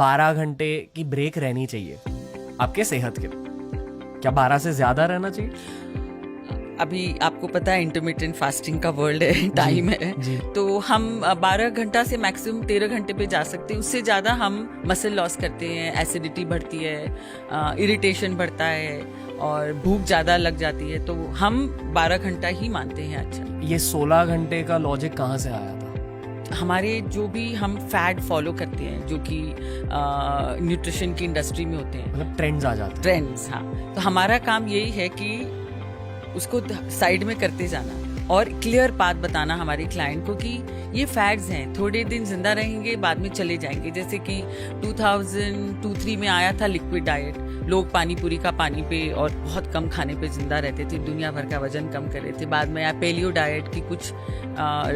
12 घंटे की ब्रेक रहनी चाहिए आपके सेहत के लिए? क्या 12 से ज्यादा रहना चाहिए? अभी आपको पता है इंटरमिटेंट फास्टिंग का वर्ल्ड है, टाइम है जी। तो हम 12 घंटा से मैक्सिमम 13 घंटे पे जा सकते हैं। उससे ज़्यादा हम मसल लॉस करते हैं, एसिडिटी बढ़ती है, इरिटेशन बढ़ता है और भूख ज़्यादा लग जाती है। तो हम 12 घंटा ही मानते हैं। अच्छा, ये 16 घंटे का लॉजिक कहाँ से आया था? हमारे जो भी हम फैट फॉलो करते हैं, जो कि न्यूट्रिशन की इंडस्ट्री में होते हैं, मतलब ट्रेंड्स आ जाते हैं। ट्रेंड्स, हाँ, तो हमारा काम यही है कि उसको साइड में करते जाना और क्लियर पाथ बताना हमारे क्लाइंट को कि ये फैट्स हैं, थोड़े दिन जिंदा रहेंगे, बाद में चले जाएंगे। जैसे कि 2002-3 में आया था लिक्विड डाइट, लोग पानी पूरी का पानी पे और बहुत कम खाने पे जिंदा रहते थे, दुनिया भर का वजन कम कर रहे थे। बाद में आया पेलियो डाइट की कुछ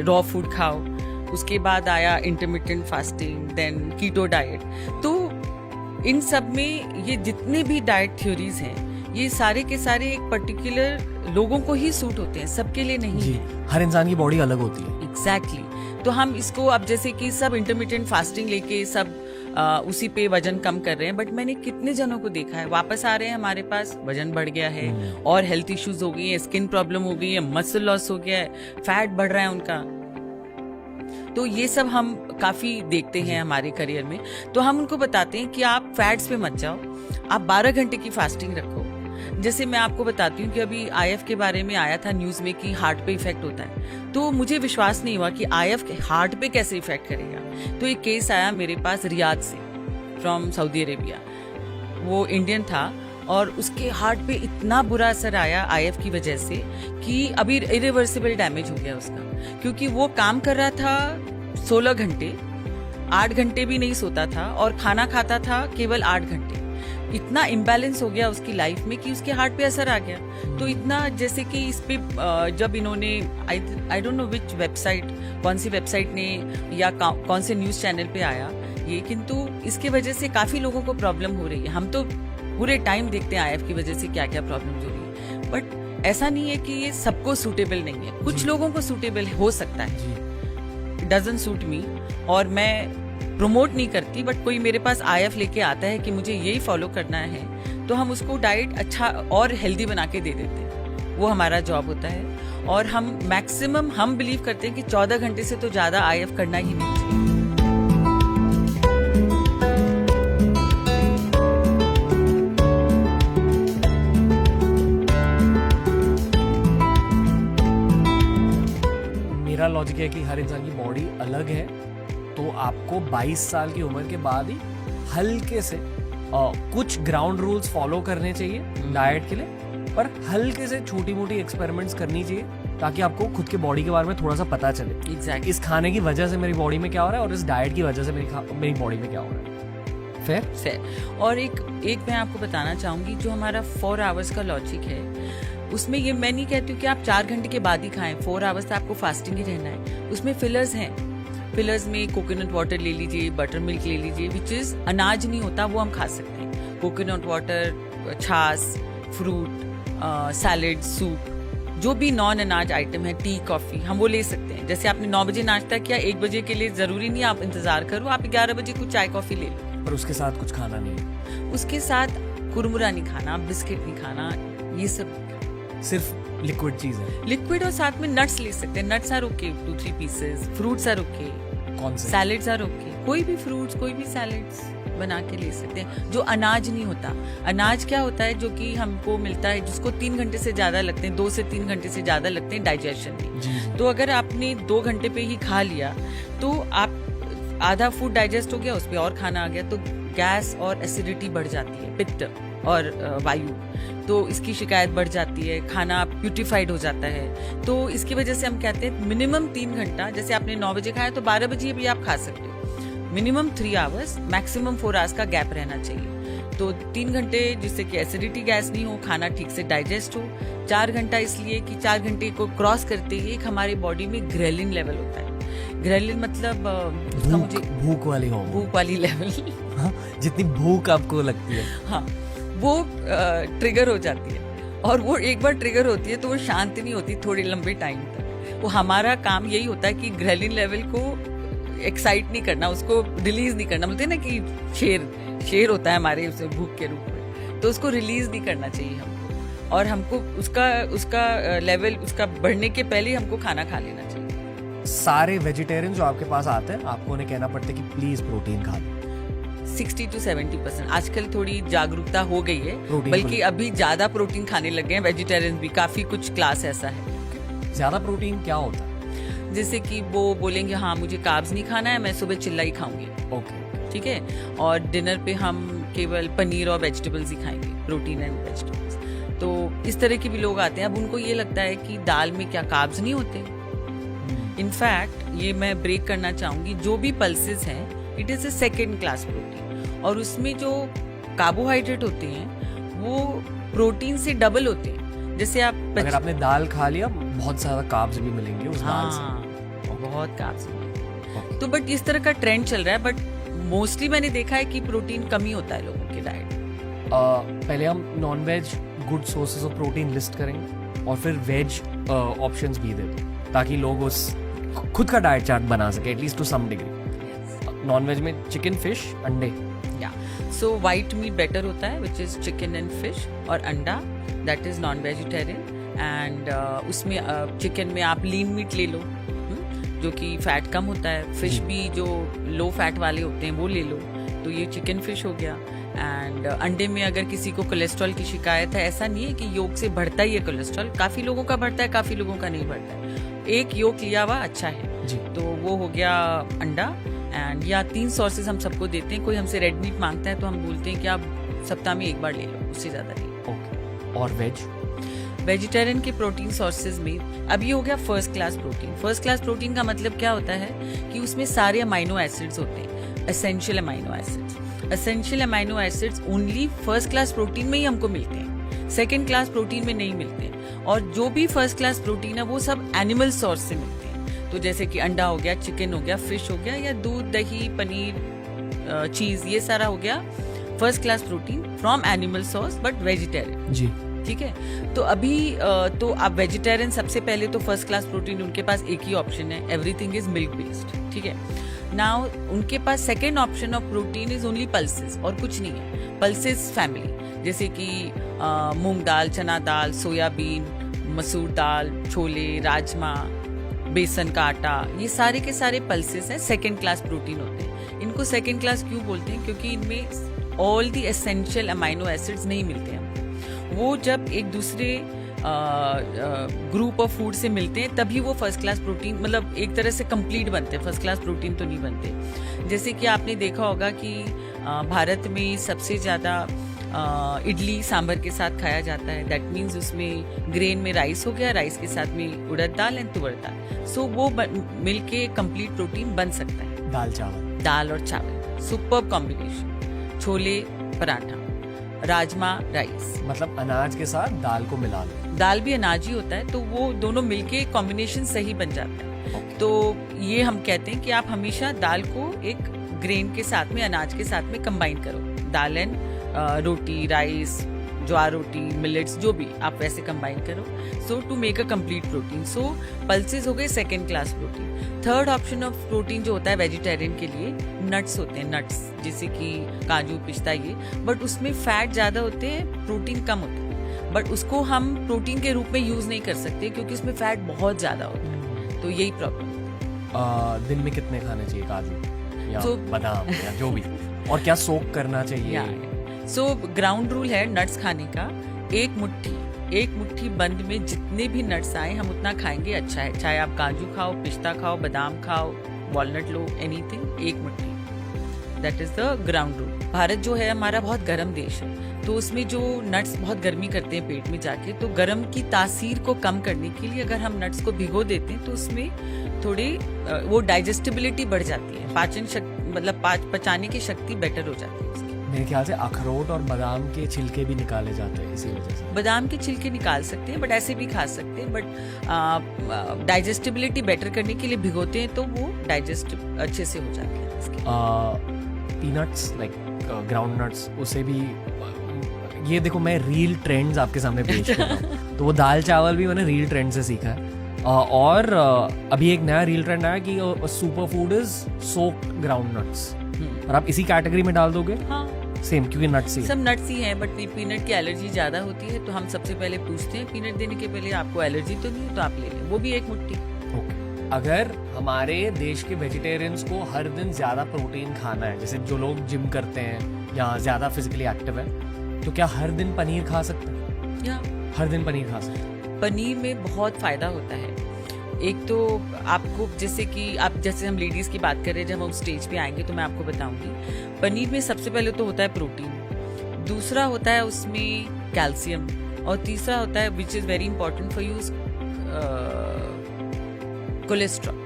रॉ फूड खाओ। उसके बाद आया intermittent fasting, then keto diet. तो इन सब में ये जितने भी डाइट थ्योरीज हैं, ये सारे के सारे एक पर्टिकुलर लोगों को ही सूट होते हैं, सबके लिए नहीं जी, है। हर इंसान की बॉडी अलग होती है। एग्जैक्टली। तो हम इसको अब जैसे कि सब इंटरमिटेंट फास्टिंग लेके सब उसी पे वजन कम कर रहे हैं, बट मैंने कितने जनों को देखा है वापस आ रहे हैं हमारे पास, वजन बढ़ गया है और हेल्थ इश्यूज हो गई है, स्किन प्रॉब्लम हो गई है, मसल लॉस हो गया है, फैट बढ़ रहा है उनका। तो ये सब हम काफी देखते हैं हमारे करियर में। तो हम उनको बताते हैं कि आप फैट्स पे मत जाओ, आप 12 घंटे की फास्टिंग रखो। जैसे मैं आपको बताती हूँ कि अभी आईएफ के बारे में आया था न्यूज में कि हार्ट पे इफेक्ट होता है, तो मुझे विश्वास नहीं हुआ कि आईएफ हार्ट पे कैसे इफेक्ट करेगा। तो एक केस आया मेरे पास रियाद से, फ्रॉम सऊदी अरेबिया। वो इंडियन था और उसके हार्ट पे इतना बुरा असर आया आईएफ की वजह से कि अभी इरिवर्सिबल डैमेज हो गया उसका, क्योंकि वो काम कर रहा था 16 घंटे, 8 घंटे भी नहीं सोता था और खाना खाता था केवल 8 घंटे। इतना इम्बैलेंस हो गया उसकी लाइफ में कि उसके हार्ट पे असर आ गया। तो इतना, जैसे कि इस पे जब इन्होंने I don't know which website, कौन सी वेबसाइट ने या कौन से न्यूज चैनल पे आया ये, किंतु इसके वजह से काफी लोगों को प्रॉब्लम हो रही है। हम तो पूरे टाइम देखते हैं आईएफ की वजह से क्या क्या प्रॉब्लम हो रही है, बट ऐसा नहीं है कि ये सबको सूटेबल नहीं है। कुछ लोगों को सूटेबल हो सकता है, इट डजंट सूट मी, और मैं प्रमोट नहीं करती, बट कोई मेरे पास आईएफ लेके आता है कि मुझे यही फॉलो करना है, तो हम उसको डाइट अच्छा और हेल्दी बना के दे देते हैं। वो हमारा जॉब होता है। और हम मैक्सिमम हम बिलीव करते हैं कि 14 घंटे से तो ज्यादा आईएफ करना ही नहीं चाहिए। मेरा लॉजिक है कि हर इंसान की बॉडी अलग है, तो आपको 22 साल की उम्र के बाद ही हल्के से कुछ ग्राउंड रूल्स फॉलो करने चाहिए डाइट के लिए, पर हल्के से छोटी मोटी एक्सपेरिमेंट्स करनी चाहिए ताकि आपको खुद के बॉडी के बारे में थोड़ा सा पता चले। Exactly. इस खाने की वजह से मेरी बॉडी में क्या हो रहा है और इस डाइट की वजह से मेरी बॉडी में क्या हो रहा है। फेयर। और एक मैं आपको बताना चाहूंगी, जो हमारा 4 आवर्स का लॉजिक है, उसमें ये मैं नहीं कहती हूँ कि आप 4 घंटे के बाद ही खाएं, 4 आवर्स तक आपको फास्टिंग ही रहना है। उसमें फिलर्स हैं, फिलर्स में कोकोनट वाटर ले लीजिए, बटर मिल्क ले लीजिए, विच इज अनाज नहीं होता, वो हम खा सकते हैं। कोकोनट वाटर, छाछ, फ्रूट, सैलेड, सूप, जो भी नॉन अनाज आइटम है, टी, कॉफी, हम वो ले सकते हैं। जैसे आपने 9 बजे नाश्ता किया, 1 बजे के लिए जरूरी नहीं आप इंतजार करो, आप 11 बजे कुछ चाय कॉफी ले लो। और उसके साथ कुछ खाना नहीं, उसके साथ कुरमुरा नहीं खाना, बिस्किट नहीं खाना, ये सब सिर्फ लिक्विड चीज है। लिक्विड, और साथ में नट्स ले सकते हैं। Nuts are okay, 2-3 pieces, fruits are okay, कौन से? सैलेड्स आर ओके, कोई भी फ्रूट्स, कोई भी सैलेड्स बना के ले सकते हैं। जो अनाज नहीं होता, अनाज क्या होता है जो कि हमको मिलता है, जिसको 3 घंटे से ज्यादा लगते हैं, 2 से 3 घंटे से ज्यादा लगते हैं डाइजेशन में। तो अगर आपने 2 घंटे पे ही खा लिया तो आप आधा फूड डाइजेस्ट हो गया, उस पर और खाना आ गया, तो गैस और एसिडिटी बढ़ जाती है, पित्त और वायु, तो इसकी शिकायत बढ़ जाती है, खाना प्यूरिफाइड हो जाता है। तो इसकी वजह से हम कहते हैं मिनिमम 3 घंटा, जैसे आपने 9 बजे खाया तो 12 बजे भी आप खा सकते हो। मिनिमम 3 आवर्स, मैक्सिमम 4 आवर्स का गैप रहना चाहिए। तो 3 घंटे जिससे कि एसिडिटी, गैस नहीं हो, खाना ठीक से डाइजेस्ट हो। 4 घंटा इसलिए कि 4 घंटे को क्रॉस करते ही एक हमारी बॉडी में ग्रेलिन लेवल होता है। ग्रेलिन मतलब भूख वाली लेवल। हाँ, जितनी भूख आपको लगती है, हाँ, वो ट्रिगर हो जाती है, और वो एक बार ट्रिगर होती है तो वो शांत नहीं होती थोड़े लंबे टाइम तक। वो हमारा काम यही होता है कि ग्रेलिन लेवल को एक्साइट नहीं करना, उसको रिलीज नहीं करना। बोलते हैं ना कि शेर होता है हमारे उसे भूख के रूप में, तो उसको रिलीज नहीं करना चाहिए हमको, और हमको उसका लेवल उसका बढ़ने के पहले ही हमको खाना खा लेना चाहिए। सारे वेजिटेरियन जो आपके पास आते हैं आपको उन्हें कहना पड़ता है कि प्लीज प्रोटीन खा लो? 60 to 70%। आजकल थोड़ी जागरूकता हो गई है, प्रोटीन बल्कि अभी ज्यादा प्रोटीन खाने लग गए हैं वेजिटेरियन भी, काफी कुछ क्लास ऐसा है। ज्यादा प्रोटीन क्या होता है? जैसे कि वो बोलेंगे हाँ मुझे कार्ब्स नहीं खाना है, मैं सुबह चिल्ला ही खाऊंगी, ओके, ठीक है, और डिनर पे हम केवल पनीर और वेजिटेबल्स ही खाएंगे, प्रोटीन एंड वेजिटेबल्स। तो इस तरह के भी लोग आते हैं। अब उनको ये लगता है कि दाल में क्या कार्ब्स नहीं होते। इनफैक्ट ये मैं ब्रेक करना चाहूंगी, जो भी पल्सेस हैं it is a second class protein, और उसमें जो कार्बोहाइड्रेट होते हैं वो प्रोटीन से डबल होते हैं। जैसे आप अगर आपने दाल खा लिया बहुत ज्यादा कार्ब्स भी मिलेंगे उस दाल से। बहुत कार्ब्स मिलेंगे। तो बट इस तरह का ट्रेंड चल रहा है, बट मोस्टली मैंने देखा है कि प्रोटीन कम ही होता है लोगों के डाइट। पहले हम non veg good sources of protein list करेंगे और फिर वेज ऑप्शंस भी दे दो, ताकि लोग उस खुद का डाइट चार्ट बना सके at least to some degree. Non veg में चिकन, फिश, अंडे। सो व्हाइट मीट बेटर होता है which is chicken and fish, और अंडा that is non vegetarian. And उसमें चिकन में आप लीन मीट ले लो, जो कि फैट कम होता है। फिश भी जो लो फैट वाले होते हैं वो ले लो, तो ये चिकन फिश हो गया। एंड अंडे में अगर किसी को कोलेस्ट्रॉल की शिकायत है, ऐसा नहीं है कि योग से बढ़ता ही है कोलेस्ट्रॉल, काफी लोगों का बढ़ता है, काफी लोगों का नहीं बढ़ता है। एक योग लिया हुआ अच्छा है जी। तो वो हो गया अंडा। एंड या 3 सोर्सेज हम सबको देते हैं। कोई हमसे रेड मीट मांगता है तो हम बोलते हैं कि आप सप्ताह में 1 बार ले लो, उससे ज्यादा नहीं। ओके। और वेजिटेरियन के प्रोटीन सोर्सेज में अब ये हो गया first class protein. First class protein का मतलब क्या होता है कि उसमें सारे अमाइनो एसिड्स होते हैं, essential amino acids. Essential amino acids only first class protein में ही हमको मिलते हैं, सेकेंड क्लास प्रोटीन में नहीं मिलते हैं। और जो भी फर्स्ट क्लास प्रोटीन है वो सब एनिमल सोर्स से मिलते हैं। तो जैसे कि अंडा हो गया, चिकन हो गया, फिश हो गया, या दूध, दही, पनीर, चीज, ये सारा हो गया first class protein from animal source but vegetarian. जी, ठीक है। तो अभी तो आप वेजिटेरियन सबसे पहले तो फर्स्ट क्लास प्रोटीन उनके पास एक ही ऑप्शन है, एवरीथिंग इज मिल्क बेस्ड, ठीक है। नाउ उनके पास second option of protein is only pulses, और कुछ नहीं है। पल्सेस फैमिली जैसे कि मूंग दाल, चना दाल, सोयाबीन, मसूर दाल, छोले, राजमा, बेसन का आटा, ये सारे के सारे पल्सेस हैं, सेकेंड क्लास प्रोटीन होते हैं। इनको सेकेंड क्लास क्यों बोलते हैं? क्योंकि इनमें all the essential amino acids नहीं मिलते हैं। वो जब एक दूसरे ग्रुप ऑफ फूड से मिलते हैं तभी वो फर्स्ट क्लास प्रोटीन, मतलब एक तरह से कंप्लीट बनते हैं, फर्स्ट क्लास प्रोटीन तो नहीं बनते। जैसे कि आपने देखा होगा कि भारत में सबसे ज़्यादा इडली सांभर के साथ खाया जाता है। दैट मीन्स उसमें ग्रेन में राइस हो गया, राइस के साथ में उड़द दाल एंड तुअर दाल, सो वो मिलके कंप्लीट प्रोटीन बन सकता है। दाल और चावल superb combination. Chole paratha, rajma rice, मतलब अनाज के साथ दाल को मिला लो। दाल भी अनाज ही होता है, तो वो दोनों मिलके कॉम्बिनेशन सही बन जाता है। तो ये हम कहते हैं कि आप हमेशा दाल को एक ग्रेन के साथ में, अनाज के साथ में कंबाइन करो। Dal and roti, rice, jowar roti, millets, जो भी आप वैसे कंबाइन करो, so to make a complete protein. So pulses हो गए second class protein. Third option of protein जो होता है वेजिटेरियन के लिए, नट्स होते हैं। नट्स जैसे कि काजू, पिस्ता, ये, बट उसमें फैट ज्यादा होते हैं, प्रोटीन कम होता है, बट उसको हम प्रोटीन के रूप में यूज नहीं कर सकते क्योंकि उसमें फैट बहुत ज्यादा होता है। तो यही प्रॉब्लम। दिन में कितने खाने चाहिए काजू या बादाम या जो भी, और क्या सोक करना चाहिए? सो ग्राउंड रूल है नट्स खाने का, एक मुट्ठी बंद में जितने भी नट्स आए हम उतना खाएंगे अच्छा है। चाहे आप काजू खाओ, पिस्ता खाओ, बादाम खाओ, वॉलनट लो, एनीथिंग, एक मुट्ठी, that is the ground rule. Bharat जो है हमारा बहुत गर्म देश है, तो उसमें जो नट्स बहुत गर्मी करते हैं पेट में जाके, तो गर्म की तासीर को कम करने के लिए अगर हम नट्स को भिगो देते हैं तो उसमें थोड़ी वो डाइजेस्टिबिलिटी बढ़ जाती है, पाचन शक्ति, मतलब पचाने की शक्ति बेटर हो जाती है उसकी। मेरे ख्याल से अखरोट और बादाम के छिलके भी निकाले जाते हैं इसी वजह से। बादाम के छिलके निकाल सकते हैं, बट ऐसे भी खा सकते हैं, बट डाइजेस्टिबिलिटी बेटर करने के लिए भिगोते हैं तो वो डाइजेस्ट अच्छे से हो जाती है इसकी। पीनट्स लाइक ग्राउंड नट्स, उसे भी ये देखो मैं रील ट्रेंड्स आपके सामने पेश कर रहा हूँ। तो वो दाल चावल भी मैंने रील ट्रेंड से सीखा है। और अभी एक नया रील ट्रेंड आया कि super food is soaked ground nuts, और आप इसी कैटेगरी में डाल दोगे? हाँ, सेम, क्योंकि नट्स ही सब नट्स ही हैं, बट पीनट की एलर्जी ज्यादा होती है, तो हम सबसे पहले पूछते हैं पीनट देने के पहले आपको एलर्जी तो नहीं है, तो आप ले लें, वो भी एक मुट्ठी। ओके। अगर हमारे देश के वेजिटेरियंस को हर दिन ज्यादा प्रोटीन खाना है, जैसे जो लोग जिम करते हैं या ज्यादा फिजिकली एक्टिव है, तो क्या हर दिन पनीर खा सकते हैं? या हर दिन पनीर खा सकते हैं? पनीर में बहुत फायदा होता है। एक तो आपको जैसे हम लेडीज की बात कर रहे हैं, जब हम स्टेज पे आएंगे तो मैं आपको बताऊंगी। पनीर में सबसे पहले तो होता है प्रोटीन, दूसरा होता है उसमें कैल्शियम, और तीसरा होता है which is very important for you, cholesterol.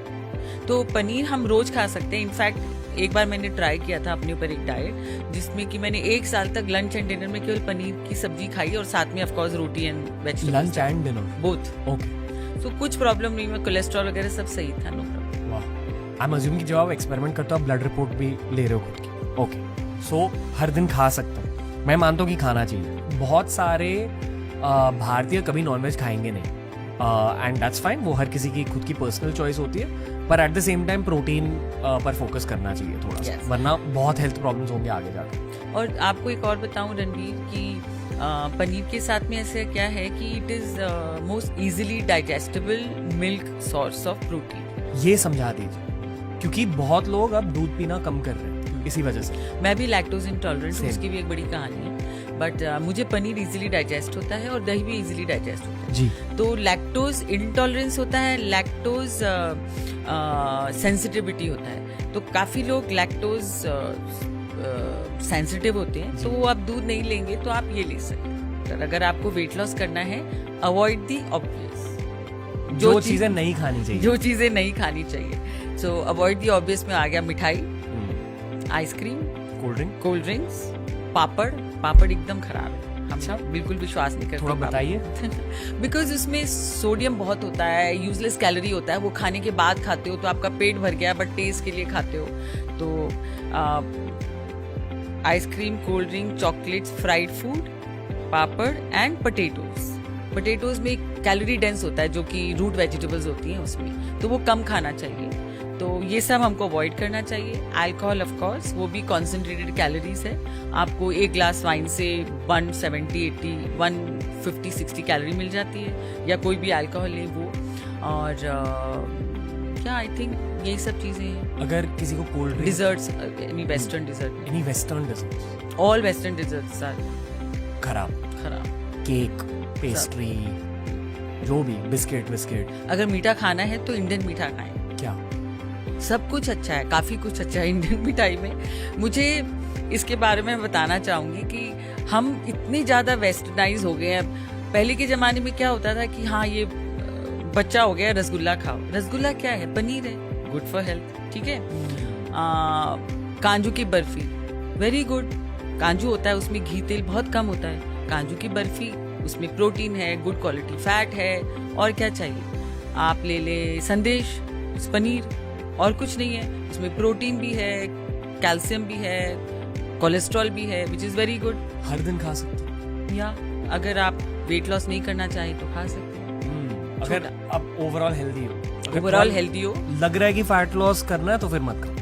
तो पनीर हम रोज खा सकते हैं। इनफैक्ट एक बार मैंने ट्राई किया था अपने ऊपर एक डाइट, जिसमें कि मैंने 1 साल तक लंच एंड डिनर में केवल पनीर की सब्जी खाई, और साथ में of course roti and vegetables. Lunch and dinner both. Okay. तो कुछ प्रॉब्लम नहीं, मैं कोलेस्ट्रॉल वगैरह सब सही था, नो प्रॉब्लम। वाह। आई एम अज्यूमिंग कि जब आप एक्सपेरिमेंट करते हो आप ब्लड रिपोर्ट भी ले रहे हो खुद की। ओके, सो हर दिन खा सकते हो, मैं मानता हूँ कि खाना चाहिए। बहुत सारे भारतीय कभी नॉनवेज खाएंगे नहीं, एंड दैट्स फाइन, वो हर किसी की खुद की पर्सनल चॉइस होती है, पर at the same time protein पर फोकस करना चाहिए थोड़ा सा, वरना बहुत हेल्थ प्रॉब्लम्स होंगे आगे जाकर। और आपको एक और बताऊं रणवीर कि पनीर के साथ में ऐसे क्या है कि it is most easily digestible milk source of protein. ये समझा दीजिए, क्योंकि बहुत लोग अब दूध पीना कम कर रहे हैं इसी वजह से। मैं भी लैक्टोज इंटॉलरेंट हूँ, उसकी भी एक बड़ी कहानी है, बट मुझे पनीर इजीली डाइजेस्ट होता है और दही भी इजीली डाइजेस्ट होता है जी। तो लैक्टोज इंटॉलरेंस होता है, लैक्टोज सेंसिटिविटी होता है, तो काफी लोग लैक्टोज सेंसिटिव होते हैं, तो वो आप दूध नहीं लेंगे तो आप ये ले सकते हैं। अगर आपको वेट लॉस करना है, अवॉइड दी ऑब्वियस, जो चीजें नहीं खानी चाहिए, जो चीजें नहीं खानी चाहिए। सो अवॉइड दी ऑब्वियस में आ गया मिठाई, आइसक्रीम, कोल्ड ड्रिंक्स, पापड़। पापड़ एकदम खराब है, हम बिल्कुल विश्वास नहीं करते। थोड़ा बताइए। बिकॉज उसमें सोडियम बहुत होता है, यूजलेस कैलोरी होता है, वो खाने के बाद खाते हो तो आपका पेट भर गया, बट टेस्ट के लिए खाते हो। तो ice cream, cold drink, chocolates, fried food, papad and potatoes. Potatoes में कैलोरी डेंस होता है, जो कि रूट वेजिटेबल्स होती हैं उसमें, तो वो कम खाना चाहिए। तो ये सब हमको अवॉइड करना चाहिए। अल्कोहल ऑफ कोर्स, वो भी कॉन्सेंट्रेटेड कैलोरीज है, आपको एक ग्लास वाइन से 170, 80, 150, 60 कैलोरी मिल जाती है, या कोई भी अल्कोहल ले वो। और क्या आई थिंक यही सब चीजें हैं। अगर किसी को cold drink, desserts, any western dessert, all western desserts are खराब। केक, पेस्ट्री, जो भी बिस्किट। अगर मीठा खाना है तो इंडियन मीठा खाएं। क्या सब कुछ अच्छा है, काफी कुछ अच्छा है इंडियन मिठाई में। मुझे इसके बारे में बताना चाहूंगी कि हम इतने ज्यादा वेस्टर्नाइज हो गए हैं। पहले के जमाने में क्या होता था कि हाँ, ये बच्चा हो गया, रसगुल्ला खाओ। रसगुल्ला क्या है? पनीर है, गुड फॉर हेल्थ, ठीक है। काजू की बर्फी, वेरी गुड। काजू होता है, उसमें घी तेल बहुत कम होता है। काजू की बर्फी, उसमें प्रोटीन है, गुड क्वालिटी फैट है, और क्या चाहिए? आप ले ले संदेश, पनीर, और कुछ नहीं है, उसमें प्रोटीन भी है, कैल्शियम भी है, कोलेस्ट्रॉल भी है, विच इज वेरी गुड। हर दिन खा सकते हैं, या अगर आप वेट लॉस नहीं करना चाहें तो खा सकते हैं। अगर आप ओवरऑल हेल्दी हो, लग रहा है कि फैट लॉस करना है तो फिर मत खाओ।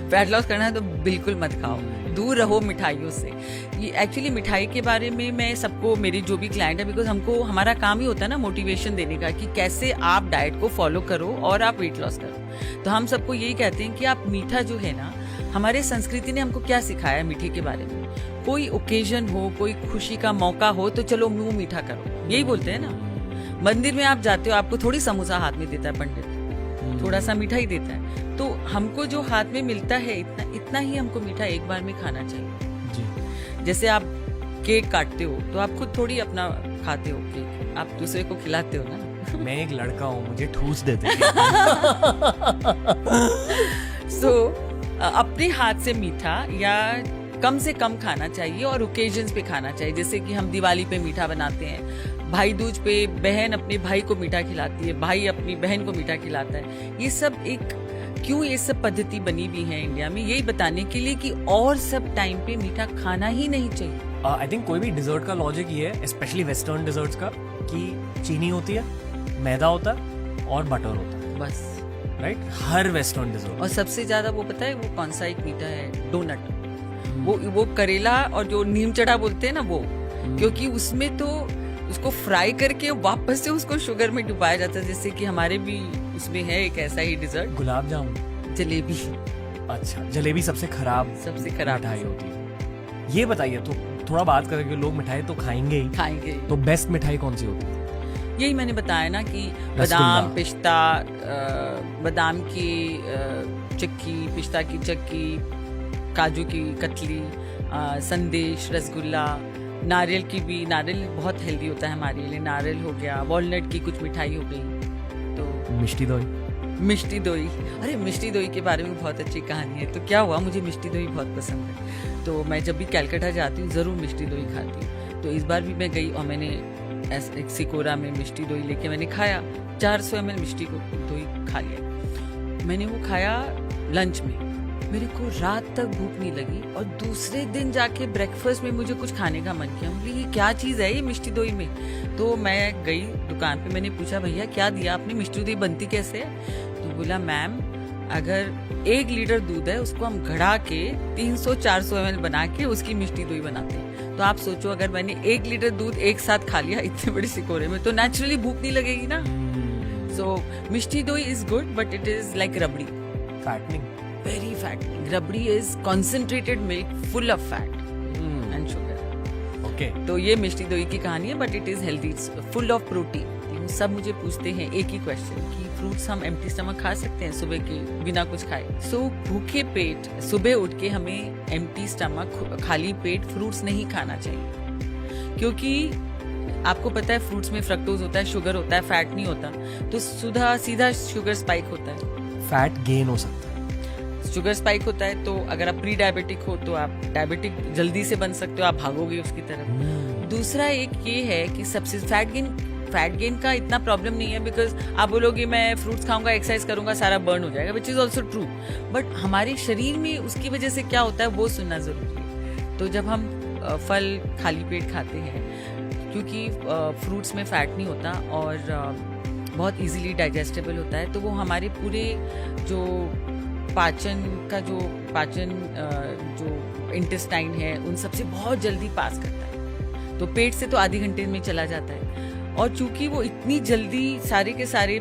फैट लॉस करना है तो बिल्कुल मत खाओ, दूर रहो मिठाइयों से। ये एक्चुअली मिठाई के बारे में मैं सबको, मेरी जो भी क्लाइंट है, बिकॉज हमको, हमारा काम ही होता है ना मोटिवेशन देने का, कि कैसे आप डाइट को फॉलो करो और आप वेट लॉस करो। तो हम सबको यही कहते हैं कि आप मीठा जो है ना, हमारे संस्कृति ने हमको क्या सिखाया मीठे के बारे में। कोई ओकेजन हो, कोई खुशी का मौका हो तो चलो मुंह मीठा करो, यही बोलते हैं ना। मंदिर में आप जाते हो, आपको थोड़ी समोसा हाथ में देता है पंडित, थोड़ा सा मीठा ही देता है। तो हमको जो हाथ में मिलता है, इतना ही हमको मीठा एक बार में खाना चाहिए जी। जैसे आप केक काटते हो तो आप खुद थोड़ी अपना खाते हो केक, आप दूसरे को खिलाते हो ना। मैं एक लड़का हूँ, मुझे ठूस देते। सो अपने हाथ से मीठा या कम से कम खाना चाहिए, और ओकेजन्स पे खाना चाहिए। जैसे कि हम दिवाली पे मीठा बनाते हैं, भाई दूज पे बहन अपने भाई को मीठा खिलाती है, भाई अपनी बहन को मीठा खिलाता है। ये सब क्यों ये सब पद्धति बनी भी है इंडिया में, यही बताने के लिए कि और सब टाइम पे मीठा खाना ही नहीं चाहिए। आई थिंक कोई भी डिजर्ट का लॉजिक ये है, स्पेशली वेस्टर्न डिजर्ट्स का, कि चीनी होती है, मैदा होता है, और बटर होता है, बस। राइट? हर वेस्टर्न डिजर्ट। और सबसे ज्यादा वो पता है वो कौन सा एक मीठा है, डोनट। वो करेला और जो नीम चढ़ा बोलते हैं ना वो, क्योंकि उसमें तो उसको फ्राई करके वापस से उसको शुगर में डुबाया जाता है, जैसे कि हमारे भी उसमें है एक ऐसा ही डिजर्ट, गुलाब जामुन, जलेबी। अच्छा, जलेबी सबसे खराब मिठाई होती है। ये बताइए, तो थोड़ा बात करेंगे, लोग मिठाई तो खाएंगे ही, खाएंगे। तो बेस्ट मिठाई कौन सी होती है? यही मैंने बताया ना कि बादाम, पिस्ता, बादाम की चक्की, पिस्ता की चक्की, काजू की कतली, संदेश, रसगुल्ला, नारियल की भी, नारियल बहुत हेल्दी होता है हमारे लिए, नारियल हो गया, वॉलनट की कुछ मिठाई हो गई, तो मिष्टी दोई। मिष्टी दोई, अरे मिष्टी दोई के बारे में बहुत अच्छी कहानी है। तो क्या हुआ, मुझे मिष्टी दोई बहुत पसंद है, तो मैं जब भी कलकत्ता जाती हूँ जरूर मिष्टी दोई खाती हूँ। तो इस बार भी मैं गई और मैंने एक सिकोरा में मिष्टी दोई लेके मैंने खाया, 400 ml मिष्टी दोई खा लिया। मैंने वो खाया लंच में, मेरे को रात तक भूख नहीं लगी, और दूसरे दिन जाके ब्रेकफास्ट में मुझे कुछ खाने का मन किया। मुझे ये क्या चीज़ है ये मिष्टी दोई में? तो मैं गई दुकान पे, मैंने पूछा भैया क्या दिया आपने, मिष्टी दोई बनती कैसे है? तो बोला मैम अगर 1 लीटर दूध है उसको हम घड़ा के 300-400 ml बना के उसकी मिष्टी दोई बनाते हैं। तो आप सोचो अगर मैंने 1 लीटर दूध एक साथ खा लिया इतने बड़े सिकोरे में, तो नेचुरली भूख नहीं लगेगी ना। सो मिष्टी दोई is good but it is like rabri, fattening, very fattening. Rabdi is concentrated milk full of fat and sugar. Okay. तो ये मिष्टी दोई की कहानी है, but it is healthy, it's full of protein. सब मुझे पूछते हैं एक ही क्वेश्चन कि फ्रूट्स हम एम्प्टी स्टमक खा सकते हैं सुबह के बिना कुछ खाए? सो भूखे पेट सुबह उठ के हमें एम्प्टी स्टमक खाली पेट फ्रूट्स नहीं खाना चाहिए, क्योंकि आपको पता है फ्रूट्स में फ्रक्टोज होता है, शुगर होता है, फैट नहीं होता, तो सीधा शुगर स्पाइक होता है, फैट गेन हो सकता है, शुगर स्पाइक होता है। तो अगर आप प्री डायबिटिक हो तो आप डायबिटिक जल्दी से बन सकते हो, आप भागोगे उसकी तरफ। दूसरा एक ये है कि सबसे फैट गेन का इतना प्रॉब्लम नहीं है, बिकॉज आप बोलोगे मैं फ्रूट्स खाऊंगा, एक्सरसाइज करूंगा, सारा बर्न हो जाएगा, which is also true, but हमारे शरीर में उसकी वजह से क्या होता है वो सुनना जरूरी है। तो जब हम फल खाली पेट खाते हैं, क्योंकि फ्रूट्स में फैट नहीं होता और बहुत इजीली डाइजेस्टेबल होता है, तो वो हमारे पूरे जो पाचन जो इंटेस्टाइन है उन सबसे बहुत जल्दी पास करता है, तो पेट से तो आधे घंटे में चला जाता है। और चूंकि वो इतनी जल्दी सारे के सारे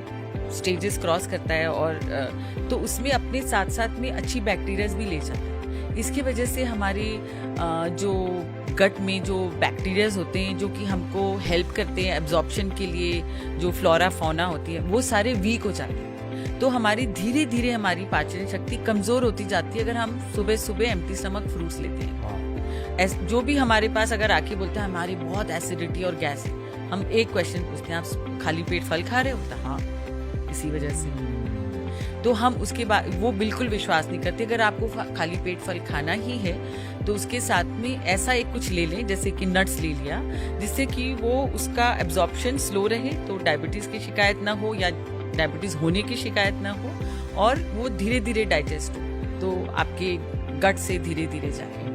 स्टेजेस क्रॉस करता है, और तो उसमें अपने साथ साथ में अच्छी बैक्टीरियाज भी ले जाता है। इसकी वजह से हमारे जो गट में जो बैक्टीरियाज होते हैं जो कि हमको हेल्प करते हैं एब्जॉर्प्शन के लिए, जो फ्लोरा फौना होती है वो सारे वीक हो जाते हैं। तो हमारी धीरे धीरे हमारी पाचन शक्ति कमजोर होती जाती है अगर हम सुबह सुबह एम्प्टी स्टमक फ्रूट्स लेते हैं। जो भी हमारे पास अगर आके बोलता है हमारी बहुत एसिडिटी और गैस है, हम एक क्वेश्चन पूछते हैं आप खाली पेट फल खा रहे हो? तो हाँ, इसी वजह से। तो हम उसके बाद वो बिल्कुल विश्वास नहीं करते। अगर आपको खाली पेट फल खाना ही है तो उसके साथ में ऐसा एक कुछ ले लें, जैसे कि नट्स ले लिया, जिससे कि वो उसका एब्जॉर्प्शन स्लो रहे, तो डायबिटीज की शिकायत ना हो या डायबिटीज होने की शिकायत ना हो, और वो धीरे धीरे डाइजेस्ट हो, तो आपके गट से धीरे धीरे जाए।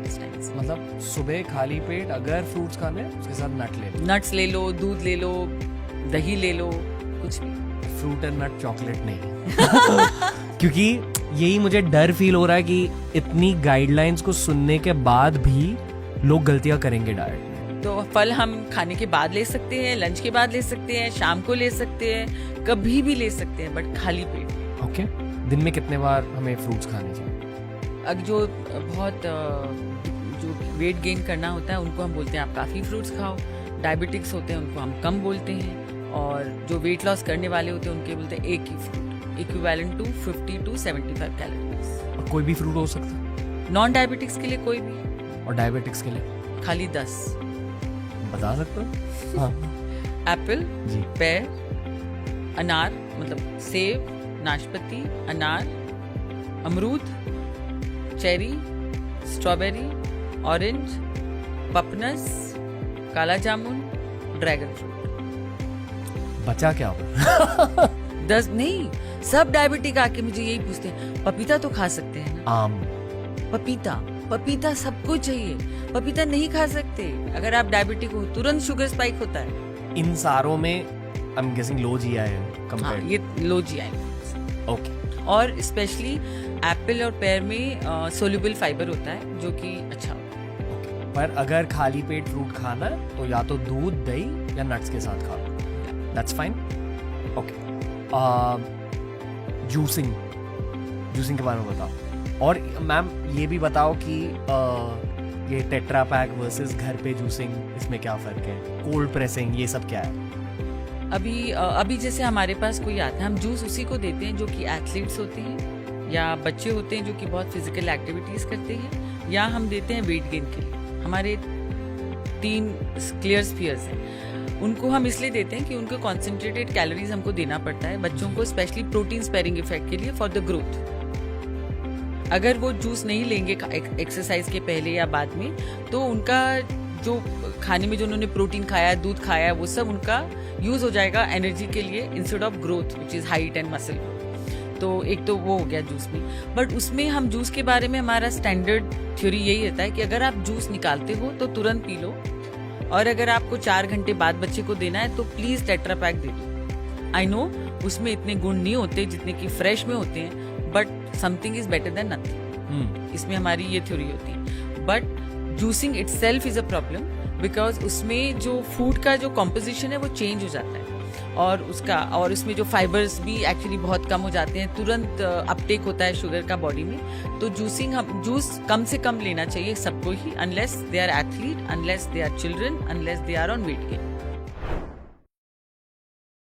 मतलब सुबह खाली पेट अगर फ्रूट्स खाने हैं उसके साथ नट्स ले लो, दूध ले लो, दही ले लो, कुछ भी। फ्रूट एंड नट चॉकलेट नहीं क्योंकि यही मुझे डर फील हो रहा है कि इतनी गाइडलाइंस को सुनने के बाद भी लोग गलतियां करेंगे डाइट में। तो फल हम खाने के बाद ले सकते हैं, लंच के बाद ले सकते हैं, शाम को ले सकते हैं, कभी भी ले सकते हैं, बट खाली पेट। ओके। दिन में कितने बार हमें फ्रूट्स खाने चाहिए? अब जो बहुत जो वेट गेन करना होता है उनको हम बोलते हैं आप काफ़ी फ्रूट्स खाओ, डायबिटिक्स होते हैं उनको हम कम बोलते हैं, और जो वेट लॉस करने वाले होते हैं उनके बोलते हैं एक ही fruit, equivalent to 50 to 75 calories. कोई भी फ्रूट हो सकता है? नॉन डायबिटिक्स के लिए कोई भी, और डायबिटिक्स के लिए खाली 10। बता सकते हो? हाँ। एप्पल, पेयर, अनार मतलब सेब, नाशपाती, अनार, अमरूद, चेरी, स्ट्रॉबेरी, ऑरेंज, पपनस, काला जामुन, ड्रैगन फ्रूट। बचा क्या होगा? 10 नहीं, सब डायबिटिक आके मुझे यही पूछते हैं पपीता तो खा सकते हैं ना? आम, पपीता सबको चाहिए, पपीता नहीं खा सकते। अगर आप डायबिटिक हो तुरंत शुगर स्पाइक होता है। इन सारों में I am guessing low GI है हाँ, कंपेयर्ड. ये लो GI ओके. और स्पेशली एप्पल और पेयर में सोल्यूबल फाइबर होता है जो कि अच्छा होता है. पर अगर खाली पेट फ्रूट खाना है तो या तो दूध, दही या नट्स के साथ खा लो. That's fine. ओके. जूसिंग के बारे में बताओ. और मैम ये भी बताओ कि ये टेट्रा पैक वर्सेस घर पे जूसिंग, इसमें क्या फ़र्क है? कोल्ड प्रेसिंग, ये सब क्या है? अभी जैसे हमारे पास कोई आता है, हम जूस उसी को देते हैं जो कि एथलीट्स होते हैं या बच्चे होते हैं जो कि बहुत फिजिकल एक्टिविटीज करते हैं, या हम देते हैं वेट गेन के लिए. हमारे 3 क्लियर स्फीयर्स हैं. उनको हम इसलिए देते हैं कि उनको कॉन्सेंट्रेटेड कैलोरीज हमको देना पड़ता है बच्चों को, स्पेशली प्रोटीन स्पेयरिंग इफेक्ट के लिए फॉर द ग्रोथ. अगर वो जूस नहीं लेंगे एक्सरसाइज के पहले या बाद में, तो उनका जो खाने में जो उन्होंने प्रोटीन खाया, दूध खाया, वो सब उनका यूज हो जाएगा एनर्जी के लिए instead of growth which is height and muscle. तो एक तो वो हो गया जूस में. बट उसमें हम जूस के बारे में हमारा स्टैंडर्ड थ्योरी यही रहता है कि अगर आप जूस निकालते हो तो तुरंत पी लो, और अगर आपको 4 घंटे बाद बच्चे को देना है तो प्लीज टेट्रा पैक दे दो. आई नो उसमें इतने गुण नहीं होते जितने कि फ्रेश में होते हैं, but something is better than nothing. इसमें हमारी ये थ्योरी होती है. But juicing itself is a problem because उसमें जो फूड का जो कॉम्पोजिशन है वो चेंज हो जाता है, और उसमें जो फाइबर्स भी एक्चुअली बहुत कम हो जाते हैं, तुरंत अपटेक होता है शुगर का बॉडी में. तो जूस कम से कम लेना चाहिए सबको ही, unless they are athlete, unless they are children, unless they are on weight gain.